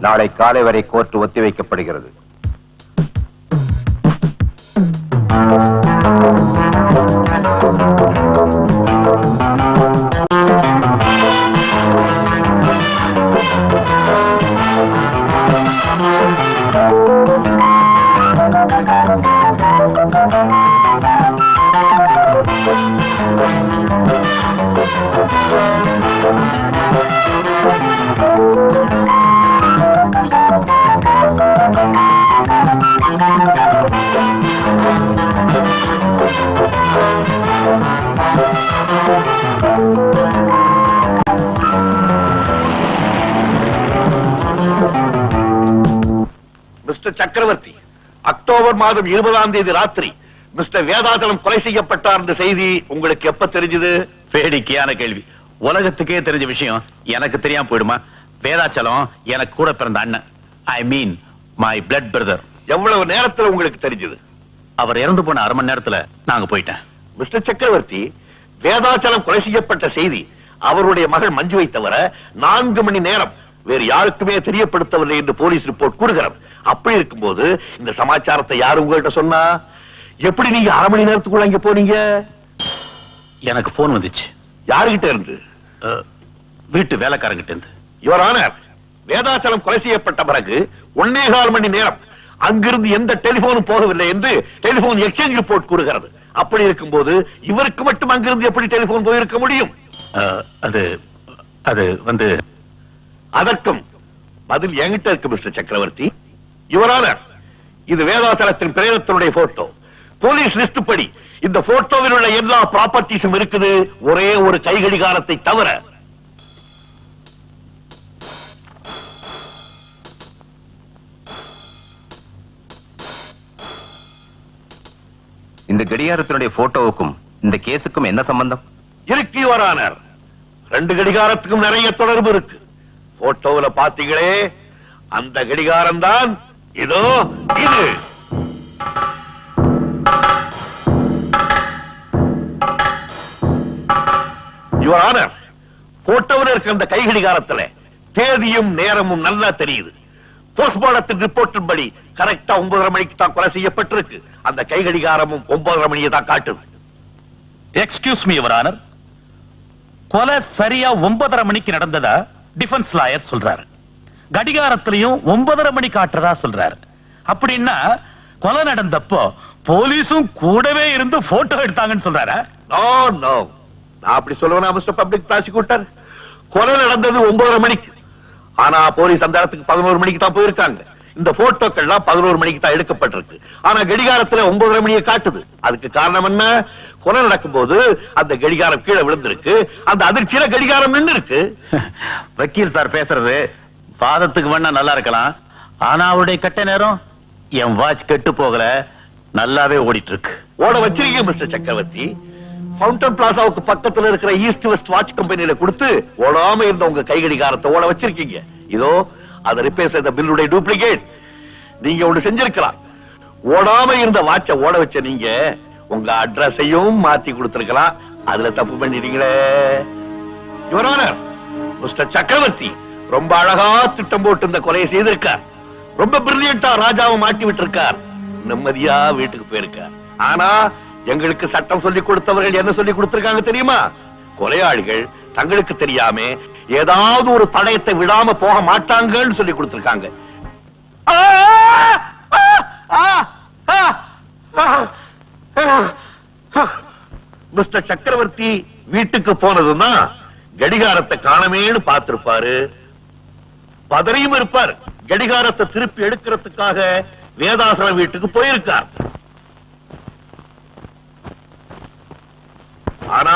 நாளை காலை வரை கோர்ட் ஒத்திவைக்கப்படுகிறது. மிஸ்டர் சக்கரவர்த்தி, அக்டோபர் மாதம் 20ஆம் தேதி ராத்திரி மிஸ்டர் வேதாச்சலம் கொலை செய்யப்பட்டார் என்ற செய்தி உங்களுக்கு எப்ப தெரிஞ்சது? வேடிக்கையான கேள்வி. உலகத்துக்கே தெரிஞ்ச விஷயம் எனக்கு தெரியாம போயிடுமா? வேதாச்சலம் எனக்கு கூட பிறந்த அண்ணன். ஐ மீன் மை பிளட் பிரதர். எவ்வளவு நேரத்துல உங்களுக்கு தெரிஞ்சது? அவர் இறந்து போன 1/2 மணி நேரத்துல நாங்க போயிட்டேன். மிஸ்டர் சக்கரவர்த்தி, வேதாச்சலம் கொலை செய்யப்பட்ட செய்தி அவருடைய மகள் மஞ்சுவை தவிர 4 மணி நேரம் வேறு யாருக்குமே தெரியப்படுத்தவில்லை என்று போலீஸ் ரிப்போர்ட் கூறுகிறது. அப்படி இருக்கும்போது இந்த சமாச்சாரத்தை யாரு உங்கள்கிட்ட சொன்னா? எப்படி நீங்க 1/2 மணி நேரத்துக்குள்ள அங்க போனீங்க? எனக்கு போன் வந்துச்சு. யாருகிட்ட இருந்து? வீட்டு வேலைக்காரங்கிட்ட இருந்து. யுவர் ஆனர், வேதாச்சலம் கொலை செய்யப்பட்ட பிறகு 1.25 மணி நேரம் அங்கிருந்து எந்த டெலிபோனும் போகவில்லை என்று டெலிபோன் எக்ஸ்சேஞ்ச் ரிப்போர்ட் கூறுகிறது. அப்படி இருக்கும்போது இவருக்கு மட்டும் அங்கிருந்து எப்படி டெலிபோன் போயிருக்க முடியும்? அது வந்து அதற்கும் பதில் என்கிட்ட இருக்கு மிஸ்டர் சக்கரவர்த்தி. யுவர் ஆனர், இது வேதாச்சலத்தின் பிரேதத்தினுடைய போட்டோ. போலீஸ் லிஸ்ட் படி இந்த போட்டோவில் உள்ள எல்லா ப்ராப்பர்ட்டிஸும் இருக்குது, ஒரே ஒரு கைகடிகாரத்தை தவிர. இந்த கடிகாரத்தினுடைய போட்டோவுக்கும் இந்த கேஸுக்கும் என்ன சம்பந்தம் இருக்கு யுவர் ஆனர்? 2 கடிகாரத்துக்கும் நிறைய தொடர்பு இருக்கு. போட்டோவில் பாத்தீங்களே, அந்த கடிகாரம் தான் இதோ இது. யுவர் ஆனர், போட்டோவில் இருக்க அந்த கை கடிகாரத்துல தேதியும் நேரமும் நல்லா தெரியுது. போஸ்ட்மார்டத்தின் ரிப்போர்ட்டின் படி கரெக்டா 9:30 மணிக்கு தான் கொலை செய்யப்பட்டிருக்கு. அந்த கை கடிகாரமும் 9:30 மணியை தான் காட்டுது. எக்ஸ்கியூஸ் மீ யுவர் ஆனர், கொலை சரியா 9:30 மணிக்கு நடந்ததா டிஃபென்ஸ் லாயர் சொல்றாரு. கடிகாரத்திலையும் 9:30 மணி காட்டுறதா சொல்றாரு. அப்படின்னா கொலை நடந்தப்போ போலீஸும் கூடவே இருந்து போட்டோ எடுத்தாங்கன்னு சொல்றாரா? நோ நோ, நான் அப்படி சொல்லுவேனா மிஸ்டர் பப்ளிக் ப்ராசிக்யூட்டர்? கொலை நடந்தது 9:30 மணிக்கு. ஆனா போலீஸ் அந்த இடத்துக்கு 11 மணிக்கு தான் போயிருக்காங்க. இந்த போட்டோக்கள்லாம் 11 மணிக்கு தான் எடுக்கப்பட்டிருக்கு. ஆனா கடிகாரத்துல 9:30 மணியை காட்டுது. அதுக்கு காரணம் என்ன? கொலை நடக்கும் போது அந்த கடிகாரம் கீழே விழுந்திருக்கு. அந்த அதிர்ச்சியில கடிகாரம் நின்று இருக்கு. வக்கீல் சார் பேசுறது வாதத்துக்கு வேணா நல்லா இருக்கலாம். ஆனா அவருடைய கட்ட நேரம் என் வாட்ச் கெட்டு போகல, நல்லாவே ஓடிட்டு இருக்கு. ஓட வச்சிருக்கீங்க மிஸ்டர் சக்கரவர்த்தி. ஃபவுண்டன் பிளாசாவுக்கு பக்கத்துல இருக்கிற ஈஸ்ட் வெஸ்ட் வாட்ச் கம்பெனியில கொடுத்து ஓடாம இருந்த உங்க கை கடிகாரத்தை ஓட வச்சிருக்கீங்க. இதோ அதை ரிப்பேர் செய்த பில்லுடைய டூப்ளிகேட். நீங்க ஒண்ணு செஞ்சிருக்கலாம். ஓடாம இருந்த வாட்சை ஓட வச்ச நீங்க உங்க அட்ரஸையும் மாத்தி கொடுத்திருக்கலாம். அதுல தப்பு பண்ணிட்டீங்களே. யுவர் ஆனர், மிஸ்டர் சக்கரவர்த்தி ரொம்ப அழகா திட்டம் போட்டு இந்த கொலையை செய்திருக்கார். ரொம்ப பிரில்லியண்டா ராஜாவை மாட்டி விட்டிருக்கார். நிம்மதியா வீட்டுக்கு போயிருக்கார். ஆனா எங்களுக்கு சட்டம் சொல்லி கொடுத்தவர்கள் என்ன சொல்லி கொடுத்திருக்காங்க தெரியுமா? கொலையாளிகள் தங்களுக்கு தெரியாம ஏதாவது ஒரு தடயத்தை விடாம போக மாட்டாங்கன்னு சொல்லி கொடுத்திருக்காங்க. மிஸ்டர் சக்கரவர்த்தி வீட்டுக்கு போனதுன்னா கடிகாரத்தை காணமேன்னு பார்த்திருப்பாரு. பதறியும் இருப்பார். கடிகாரத்தை திருப்பி எடுக்கிறதுக்காக வேதாசலம் வீட்டுக்கு போயிருக்கார். ஆனா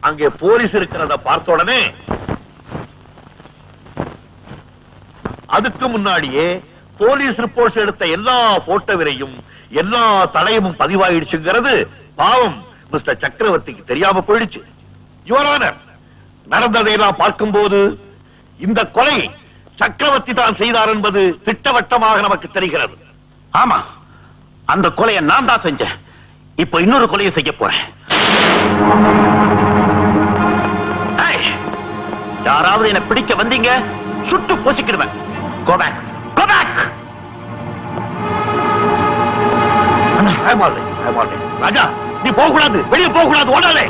அங்கே போலீஸ் இருக்கிறத பார்த்த உடனே அதுக்கு முன்னாடியே போலீஸ் ரிப்போர்ட்ஸ் எடுத்த எல்லா போட்டோவிலையும் எல்லா தடயமும் பதிவாயிடுச்சுங்கிறது பாவம் மிஸ்டர் சக்கரவர்த்திக்கு தெரியாம போயிடுச்சு. யுவர் ஆனர், நடந்ததையெல்லாம் பார்க்கும்போது இந்த கொலை சக்கரவர்த்தி தான் செய்தார் என்பது திட்டவட்டமாக நமக்கு தெரிகிறது. ஆமா, அந்த கொலையை நான் தான் செஞ்சேன். இப்ப இன்னொரு கொலையை செய்ய போறேன். யாராவது என்ன பிடிக்க வந்தீங்க சுட்டு போசிக்கிடுவேன். Go back. Go back. I'm all right. ராஜா, நீ போக கூடாது, வெளியே போக கூடாது, ஓடாதே.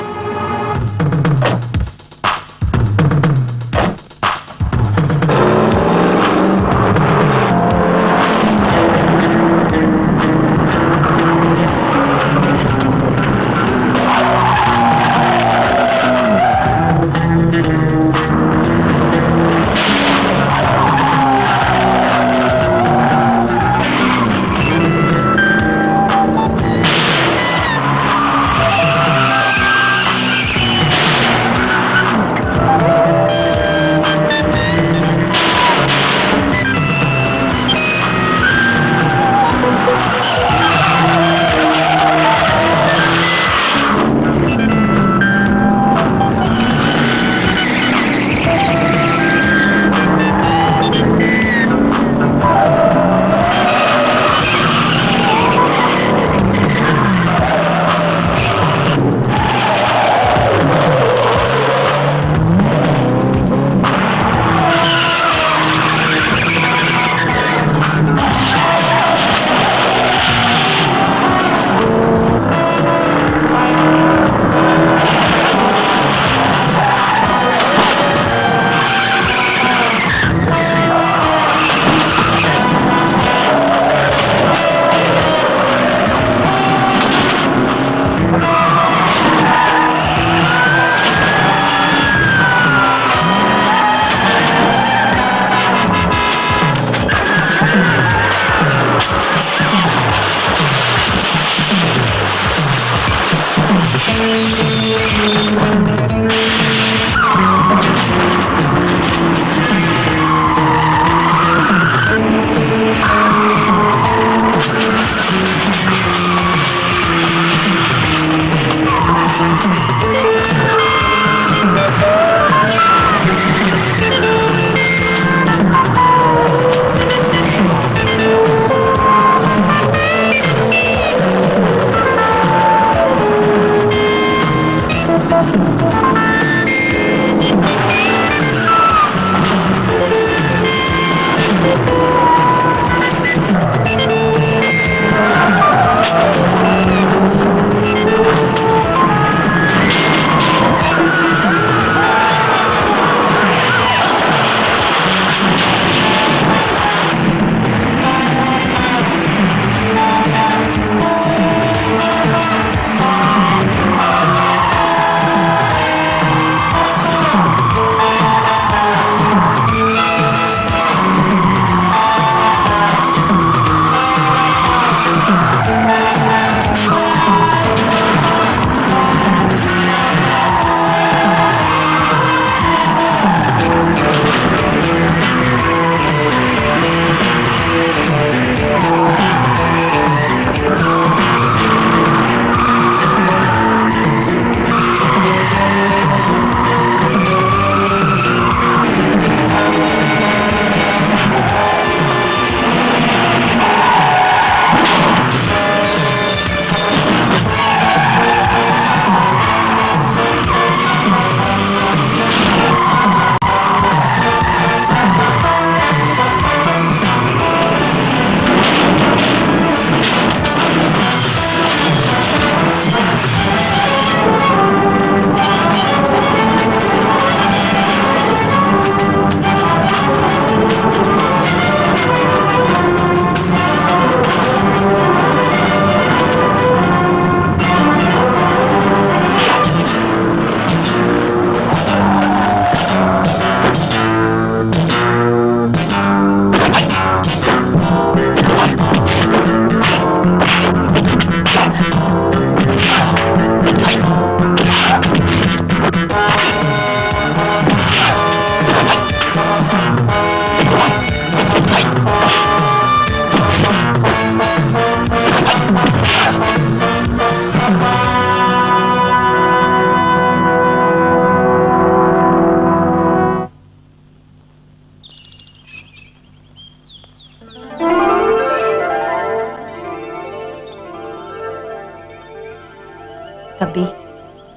தம்பி,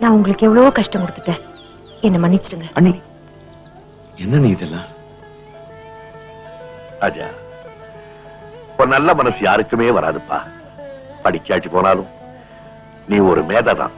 நான் உங்களுக்கு எவ்வளவோ கஷ்டம் கொடுத்துட்டேன். என்ன மன்னிச்சிடுங்க. அண்ணி, என்ன நீ இதெல்லாம்? ராஜா, ஒரு நல்ல மனசு யாருக்குமே வராதுப்பா. படிக்காட்டி போனாலும் நீ ஒரு மேதைதான்.